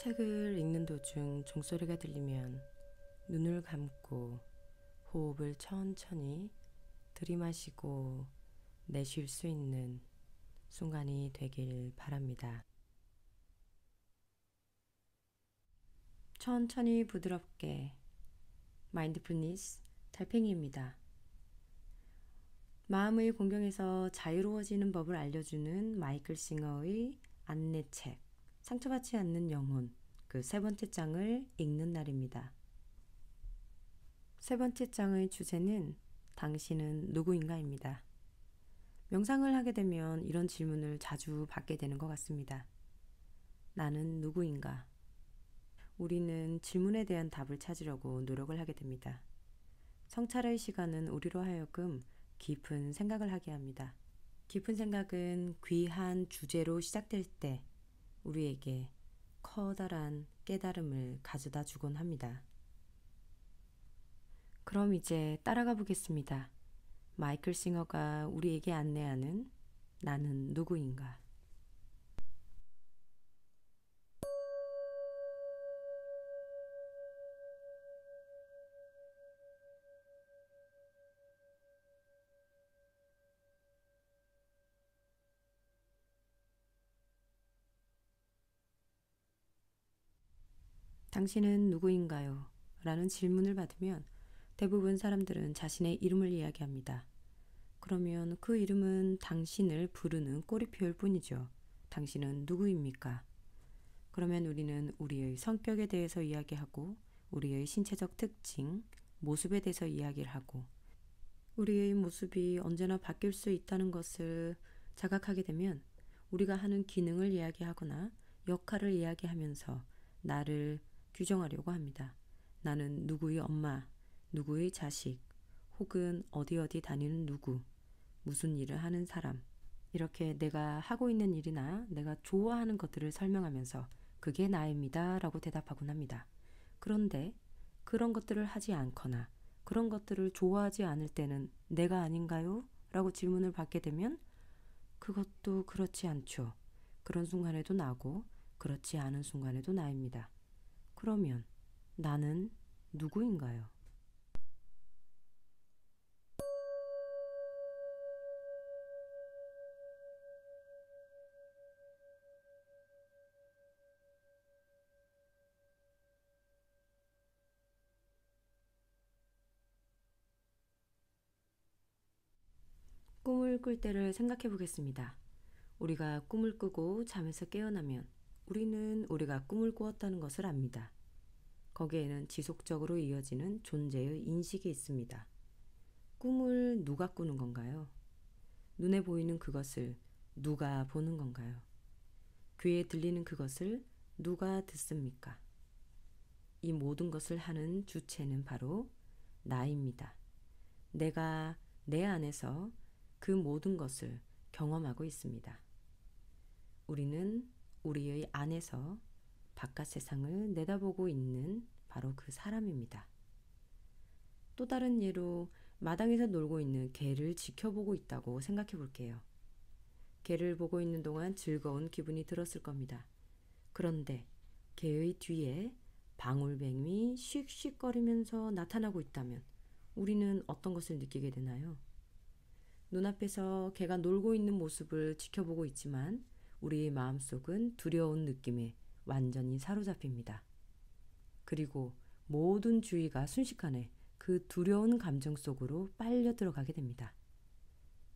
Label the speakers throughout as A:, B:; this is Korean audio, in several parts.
A: 책을 읽는 도중 종소리가 들리면 눈을 감고 호흡을 천천히 들이마시고 내쉴 수 있는 순간이 되길 바랍니다. 천천히 부드럽게 마인드풀니스 달팽이입니다. 마음의 공경에서 자유로워지는 법을 알려주는 마이클 싱어의 안내책 상처받지 않는 영혼 그 세 번째 장을 읽는 날입니다. 세 번째 장의 주제는 당신은 누구인가입니다. 명상을 하게 되면 이런 질문을 자주 받게 되는 것 같습니다. 나는 누구인가? 우리는 질문에 대한 답을 찾으려고 노력을 하게 됩니다. 성찰의 시간은 우리로 하여금 깊은 생각을 하게 합니다. 깊은 생각은 귀한 주제로 시작될 때 우리에게 커다란 깨달음을 가져다 주곤 합니다. 그럼 이제 따라가 보겠습니다. 마이클 싱어가 우리에게 안내하는 나는 누구인가? 당신은 누구인가요? 라는 질문을 받으면 대부분 사람들은 자신의 이름을 이야기합니다. 그러면 그 이름은 당신을 부르는 꼬리표일 뿐이죠. 당신은 누구입니까? 그러면 우리는 우리의 성격에 대해서 이야기하고 우리의 신체적 특징, 모습에 대해서 이야기를 하고 우리의 모습이 언제나 바뀔 수 있다는 것을 자각하게 되면 우리가 하는 기능을 이야기하거나 역할을 이야기하면서 나를 규정하려고 합니다. 나는 누구의 엄마, 누구의 자식, 혹은 어디 다니는 누구, 무슨 일을 하는 사람, 이렇게 내가 하고 있는 일이나 내가 좋아하는 것들을 설명하면서 그게 나입니다 라고 대답하곤 합니다. 그런데 그런 것들을 하지 않거나 그런 것들을 좋아하지 않을 때는 내가 아닌가요? 라고 질문을 받게 되면 그것도 그렇지 않죠. 그런 순간에도 나고 그렇지 않은 순간에도 나입니다. 그러면 나는 누구인가요? 꿈을 꿀 때를 생각해 보겠습니다. 우리가 꿈을 꾸고 잠에서 깨어나면 우리는 우리가 꿈을 꾸었다는 것을 압니다. 거기에는 지속적으로 이어지는 존재의 인식이 있습니다. 꿈을 누가 꾸는 건가요? 눈에 보이는 그것을 누가 보는 건가요? 귀에 들리는 그것을 누가 듣습니까? 이 모든 것을 하는 주체는 바로 나입니다. 내가 내 안에서 그 모든 것을 경험하고 있습니다. 우리는 우리의 안에서 바깥 세상을 내다보고 있는 바로 그 사람입니다. 또 다른 예로 마당에서 놀고 있는 개를 지켜보고 있다고 생각해 볼게요. 개를 보고 있는 동안 즐거운 기분이 들었을 겁니다. 그런데 개의 뒤에 방울뱀이 씩씩거리면서 나타나고 있다면 우리는 어떤 것을 느끼게 되나요? 눈앞에서 개가 놀고 있는 모습을 지켜보고 있지만 우리의 마음속은 두려운 느낌에 완전히 사로잡힙니다. 그리고 모든 주의가 순식간에 그 두려운 감정 속으로 빨려 들어가게 됩니다.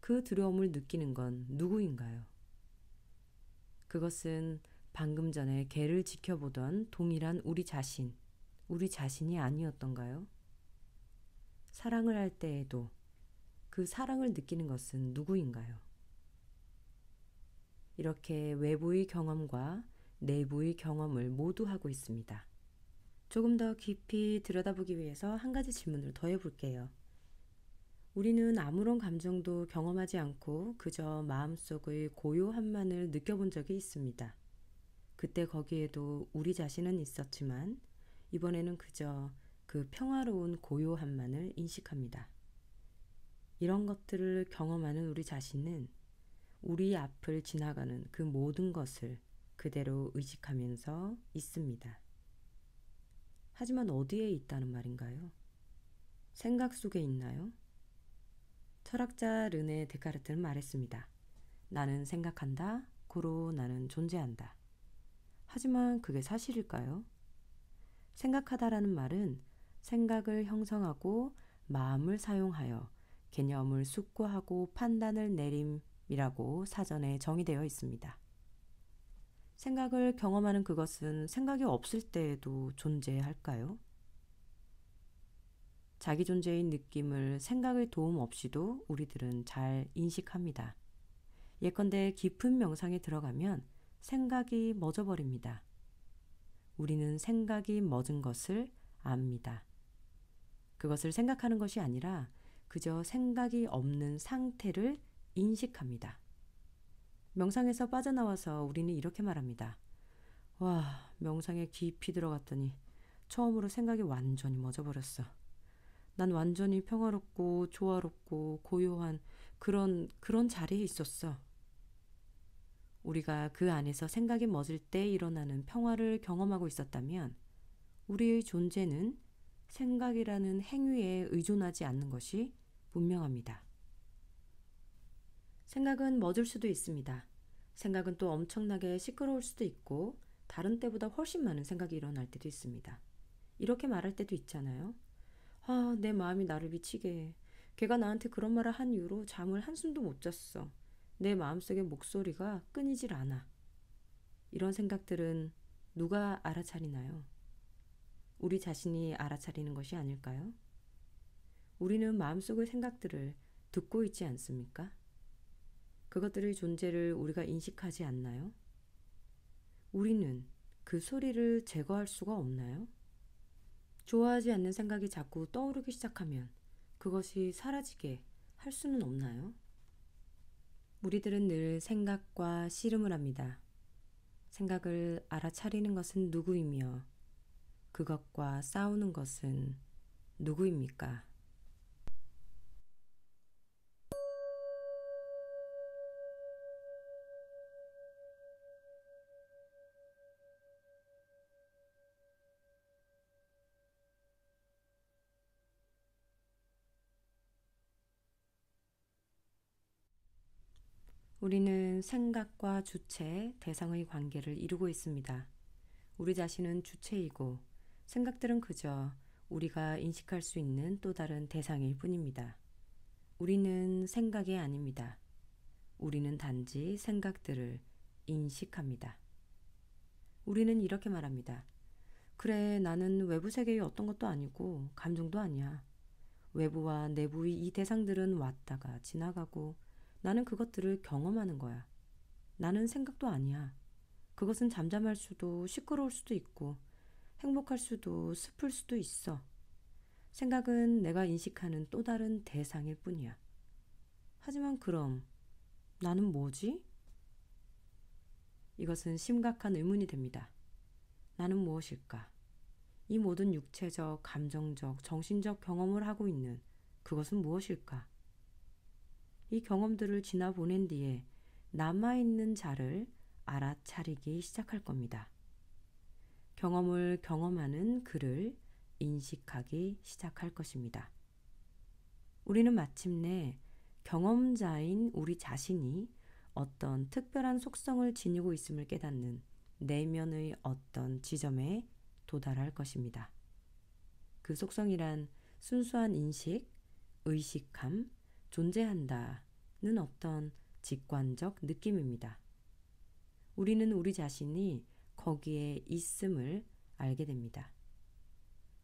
A: 그 두려움을 느끼는 건 누구인가요? 그것은 방금 전에 개를 지켜보던 동일한 우리 자신이 아니었던가요? 사랑을 할 때에도 그 사랑을 느끼는 것은 누구인가요? 이렇게 외부의 경험과 내부의 경험을 모두 하고 있습니다. 조금 더 깊이 들여다보기 위해서 한 가지 질문을 더 해볼게요. 우리는 아무런 감정도 경험하지 않고 그저 마음속의 고요함만을 느껴본 적이 있습니다. 그때 거기에도 우리 자신은 있었지만 이번에는 그저 그 평화로운 고요함만을 인식합니다. 이런 것들을 경험하는 우리 자신은 우리 앞을 지나가는 그 모든 것을 그대로 의식하면서 있습니다. 하지만 어디에 있다는 말인가요? 생각 속에 있나요? 철학자 르네 데카르트는 말했습니다. 나는 생각한다. 고로 나는 존재한다. 하지만 그게 사실일까요? 생각하다라는 말은 생각을 형성하고 마음을 사용하여 개념을 숙고하고 판단을 내림이라고 사전에 정의되어 있습니다. 생각을 경험하는 그것은 생각이 없을 때에도 존재할까요? 자기 존재의 느낌을 생각의 도움 없이도 우리들은 잘 인식합니다. 예컨대 깊은 명상에 들어가면 생각이 멎어버립니다. 우리는 생각이 멎은 것을 압니다. 그것을 생각하는 것이 아니라 그저 생각이 없는 상태를 인식합니다. 명상에서 빠져나와서 우리는 이렇게 말합니다. 와, 명상에 깊이 들어갔더니 처음으로 생각이 완전히 멎어버렸어. 난 완전히 평화롭고 조화롭고 고요한 그런 자리에 있었어. 우리가 그 안에서 생각이 멎을 때 일어나는 평화를 경험하고 있었다면 우리의 존재는 생각이라는 행위에 의존하지 않는 것이 분명합니다. 생각은 멎을 수도 있습니다. 생각은 또 엄청나게 시끄러울 수도 있고 다른 때보다 훨씬 많은 생각이 일어날 때도 있습니다. 이렇게 말할 때도 있잖아요. 아, 내 마음이 나를 미치게 해. 걔가 나한테 그런 말을 한 이후로 잠을 한숨도 못 잤어. 내 마음속의 목소리가 끊이질 않아. 이런 생각들은 누가 알아차리나요? 우리 자신이 알아차리는 것이 아닐까요? 우리는 마음속의 생각들을 듣고 있지 않습니까? 그것들의 존재를 우리가 인식하지 않나요? 우리는 그 소리를 제거할 수가 없나요? 좋아하지 않는 생각이 자꾸 떠오르기 시작하면 그것이 사라지게 할 수는 없나요? 우리들은 늘 생각과 씨름을 합니다. 생각을 알아차리는 것은 누구이며 그것과 싸우는 것은 누구입니까? 우리는 생각과 주체, 대상의 관계를 이루고 있습니다. 우리 자신은 주체이고 생각들은 그저 우리가 인식할 수 있는 또 다른 대상일 뿐입니다. 우리는 생각이 아닙니다. 우리는 단지 생각들을 인식합니다. 우리는 이렇게 말합니다. 그래, 나는 외부 세계의 어떤 것도 아니고 감정도 아니야. 외부와 내부의 이 대상들은 왔다가 지나가고 나는 그것들을 경험하는 거야. 나는 생각도 아니야. 그것은 잠잠할 수도 시끄러울 수도 있고 행복할 수도 슬플 수도 있어. 생각은 내가 인식하는 또 다른 대상일 뿐이야. 하지만 그럼 나는 뭐지? 이것은 심각한 의문이 됩니다. 나는 무엇일까? 이 모든 육체적, 감정적, 정신적 경험을 하고 있는 그것은 무엇일까? 이 경험들을 지나보낸 뒤에 남아있는 자를 알아차리기 시작할 겁니다. 경험을 경험하는 그를 인식하기 시작할 것입니다. 우리는 마침내 경험자인 우리 자신이 어떤 특별한 속성을 지니고 있음을 깨닫는 내면의 어떤 지점에 도달할 것입니다. 그 속성이란 순수한 인식, 의식함, 존재한다는 어떤 직관적 느낌입니다. 우리는 우리 자신이 거기에 있음을 알게 됩니다.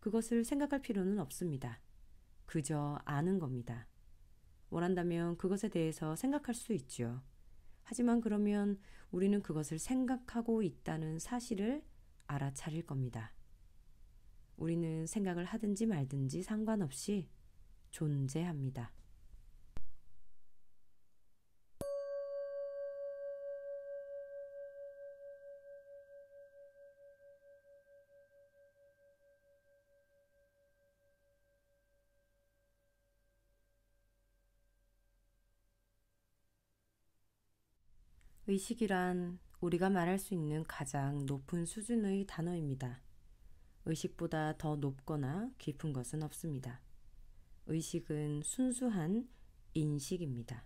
A: 그것을 생각할 필요는 없습니다. 그저 아는 겁니다. 원한다면 그것에 대해서 생각할 수 있죠. 하지만 그러면 우리는 그것을 생각하고 있다는 사실을 알아차릴 겁니다. 우리는 생각을 하든지 말든지 상관없이 존재합니다. 의식이란 우리가 말할 수 있는 가장 높은 수준의 단어입니다. 의식보다 더 높거나 깊은 것은 없습니다. 의식은 순수한 인식입니다.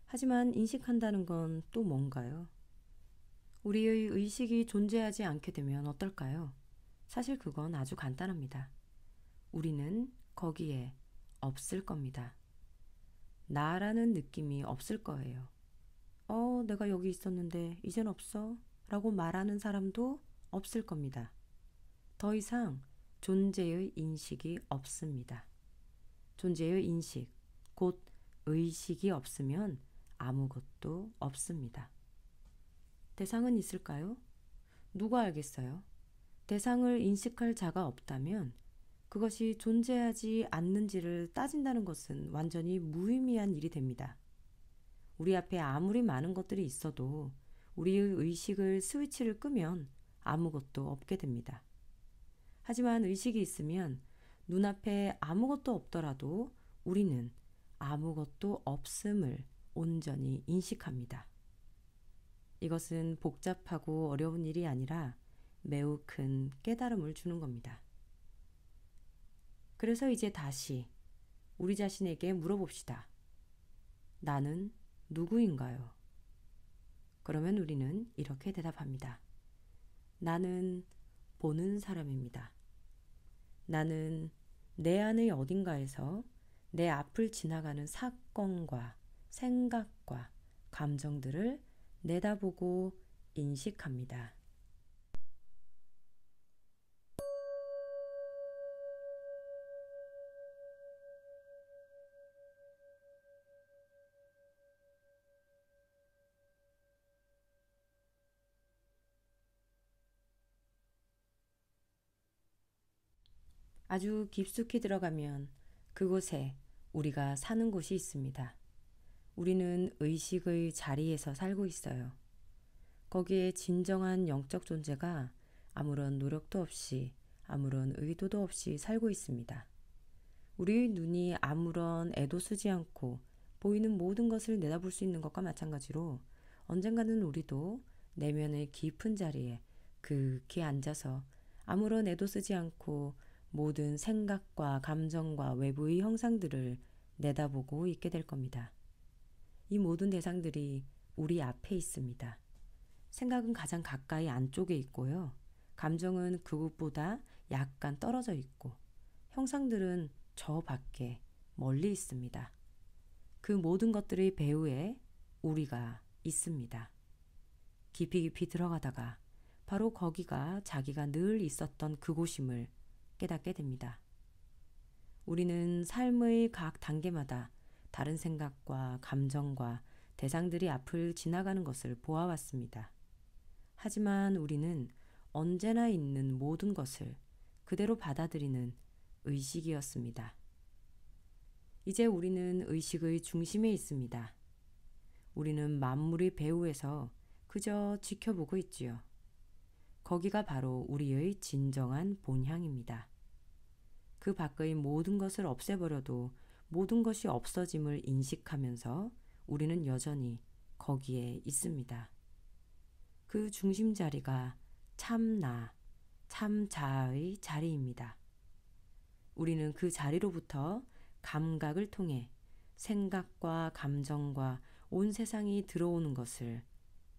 A: 하지만 인식한다는 건 또 뭔가요? 우리의 의식이 존재하지 않게 되면 어떨까요? 사실 그건 아주 간단합니다. 우리는 거기에 없을 겁니다. 나라는 느낌이 없을 거예요. 내가 여기 있었는데 이젠 없어 라고 말하는 사람도 없을 겁니다. 더 이상 존재의 인식이 없습니다. 존재의 인식, 곧 의식이 없으면 아무것도 없습니다. 대상은 있을까요? 누가 알겠어요? 대상을 인식할 자가 없다면 그것이 존재하지 않는지를 따진다는 것은 완전히 무의미한 일이 됩니다. 우리 앞에 아무리 많은 것들이 있어도 우리의 의식을 스위치를 끄면 아무것도 없게 됩니다. 하지만 의식이 있으면 눈앞에 아무것도 없더라도 우리는 아무것도 없음을 온전히 인식합니다. 이것은 복잡하고 어려운 일이 아니라 매우 큰 깨달음을 주는 겁니다. 그래서 이제 다시 우리 자신에게 물어봅시다. 나는 누구인가요? 그러면 우리는 이렇게 대답합니다. 나는 보는 사람입니다. 나는 내 안의 어딘가에서 내 앞을 지나가는 사건과 생각과 감정들을 내다보고 인식합니다. 아주 깊숙이 들어가면 그곳에 우리가 사는 곳이 있습니다. 우리는 의식의 자리에서 살고 있어요. 거기에 진정한 영적 존재가 아무런 노력도 없이 아무런 의도도 없이 살고 있습니다. 우리의 눈이 아무런 애도 쓰지 않고 보이는 모든 것을 내다볼 수 있는 것과 마찬가지로 언젠가는 우리도 내면의 깊은 자리에 극히 앉아서 아무런 애도 쓰지 않고 모든 생각과 감정과 외부의 형상들을 내다보고 있게 될 겁니다. 이 모든 대상들이 우리 앞에 있습니다. 생각은 가장 가까이 안쪽에 있고요. 감정은 그곳보다 약간 떨어져 있고 형상들은 저 밖에 멀리 있습니다. 그 모든 것들의 배후에 우리가 있습니다. 깊이 깊이 들어가다가 바로 거기가 자기가 늘 있었던 그곳임을 깨닫게 됩니다. 우리는 삶의 각 단계마다 다른 생각과 감정과 대상들이 앞을 지나가는 것을 보아왔습니다. 하지만 우리는 언제나 있는 모든 것을 그대로 받아들이는 의식이었습니다. 이제 우리는 의식의 중심에 있습니다. 우리는 만물의 배후에서 그저 지켜보고 있지요. 거기가 바로 우리의 진정한 본향입니다. 그 밖의 모든 것을 없애버려도 모든 것이 없어짐을 인식하면서 우리는 여전히 거기에 있습니다. 그 중심 자리가 참나, 참자아의 자리입니다. 우리는 그 자리로부터 감각을 통해 생각과 감정과 온 세상이 들어오는 것을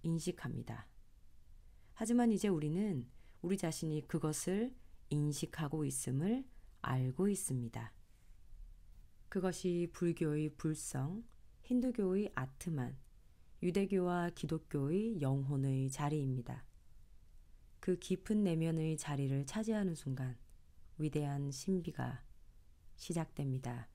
A: 인식합니다. 하지만 이제 우리는 우리 자신이 그것을 인식하고 있음을 알고 있습니다. 그것이 불교의 불성, 힌두교의 아트만, 유대교와 기독교의 영혼의 자리입니다. 그 깊은 내면의 자리를 차지하는 순간 위대한 신비가 시작됩니다.